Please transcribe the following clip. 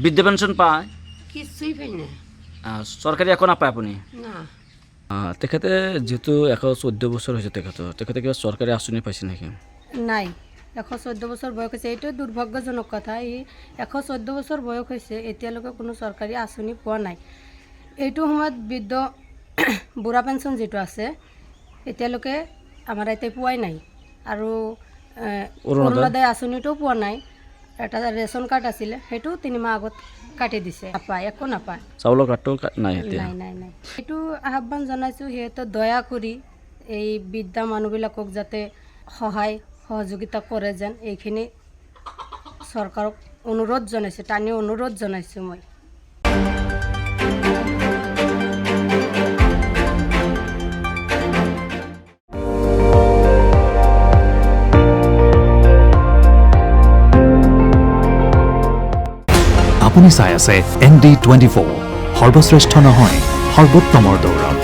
বৃদ্ধ পেনশন পায় কিছুই পাই না চৰকাৰী একো নাপায় আপুনি না তেখেতে যিহেতু 114 বছৰ হৈছে তেখেতে কিবা চৰকাৰী আঁচনি পাইছে নেকি নাই 114 বছৰ বয়স হৈছে এইটো দুৰ্ভাগ্যজনক কথা এই 114 বছৰ বয়স হৈছে এতিয়ালৈকে কোনো চৰকাৰী আঁচনি পোৱা নাই এইটো সময়ত বৃদ্ধ বুঢ়া পেঞ্চন যিটো আছে এতিয়ালৈকে আমাৰ ইয়াতে পোৱাই নাই আৰু অৰুণোদয় আঁচনিটোও পোৱা নাই এটা ৰেচন কাৰ্ড আছিলে সেইটো 3 মাহ আগত কাটি দিছে নাপায় একো নাপায় চাউলৰ কাৰ্ডটো নাই এতিয়া নাই নাই নাই এইটো আহ্বান জনাইছোঁ সিহঁতে দয়া কৰি এই বৃদ্ধা মানুহবিলাকক যাতে সহায় সহযোগিতা কৰে যেন এইখিনি চৰকাৰক অনুৰোধ জনাইছোঁ টানি অনুৰোধ জনাইছোঁ মই আপুনি চাই আছে ND24 সৰ্বশ্ৰেষ্ঠ নহয় সৰ্বোত্তমৰ দৌৰত